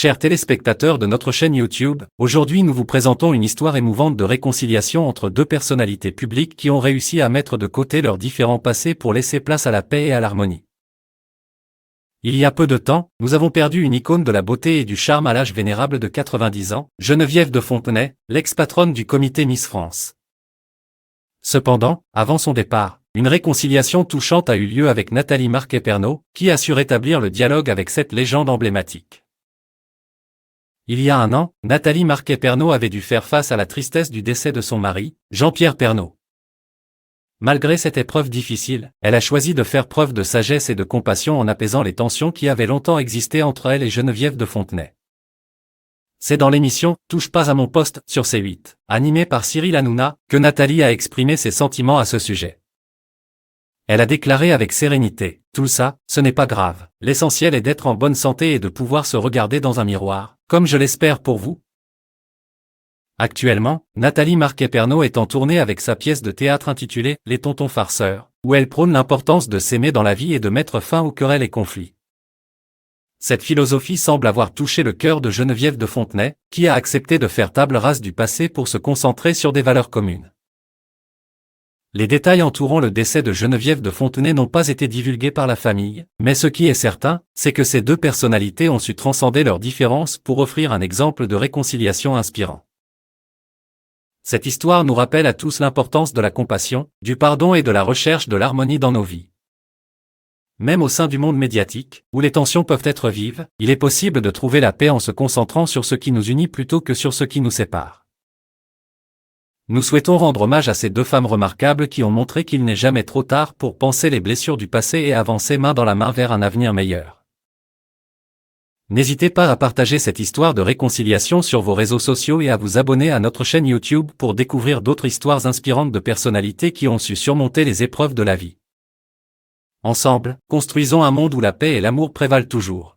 Chers téléspectateurs de notre chaîne YouTube, aujourd'hui nous vous présentons une histoire émouvante de réconciliation entre deux personnalités publiques qui ont réussi à mettre de côté leurs différends passés pour laisser place à la paix et à l'harmonie. Il y a peu de temps, nous avons perdu une icône de la beauté et du charme à l'âge vénérable de 90 ans, Geneviève de Fontenay, l'ex-patronne du comité Miss France. Cependant, avant son départ, une réconciliation touchante a eu lieu avec Nathalie Marquet-Pernot, qui a su rétablir le dialogue avec cette légende emblématique. Il y a un an, Nathalie Marquet-Pernot avait dû faire face à la tristesse du décès de son mari, Jean-Pierre Pernot. Malgré cette épreuve difficile, elle a choisi de faire preuve de sagesse et de compassion en apaisant les tensions qui avaient longtemps existé entre elle et Geneviève de Fontenay. C'est dans l'émission « Touche pas à mon poste » sur C8, animée par Cyril Hanouna, que Nathalie a exprimé ses sentiments à ce sujet. Elle a déclaré avec sérénité « Tout ça, ce n'est pas grave, l'essentiel est d'être en bonne santé et de pouvoir se regarder dans un miroir, comme je l'espère pour vous ». Actuellement, Nathalie Marquet-Pernot est en tournée avec sa pièce de théâtre intitulée « Les Tontons Farceurs », où elle prône l'importance de s'aimer dans la vie et de mettre fin aux querelles et conflits. Cette philosophie semble avoir touché le cœur de Geneviève de Fontenay, qui a accepté de faire table rase du passé pour se concentrer sur des valeurs communes. Les détails entourant le décès de Geneviève de Fontenay n'ont pas été divulgués par la famille, mais ce qui est certain, c'est que ces deux personnalités ont su transcender leurs différences pour offrir un exemple de réconciliation inspirant. Cette histoire nous rappelle à tous l'importance de la compassion, du pardon et de la recherche de l'harmonie dans nos vies. Même au sein du monde médiatique, où les tensions peuvent être vives, il est possible de trouver la paix en se concentrant sur ce qui nous unit plutôt que sur ce qui nous sépare. Nous souhaitons rendre hommage à ces deux femmes remarquables qui ont montré qu'il n'est jamais trop tard pour panser les blessures du passé et avancer main dans la main vers un avenir meilleur. N'hésitez pas à partager cette histoire de réconciliation sur vos réseaux sociaux et à vous abonner à notre chaîne YouTube pour découvrir d'autres histoires inspirantes de personnalités qui ont su surmonter les épreuves de la vie. Ensemble, construisons un monde où la paix et l'amour prévalent toujours.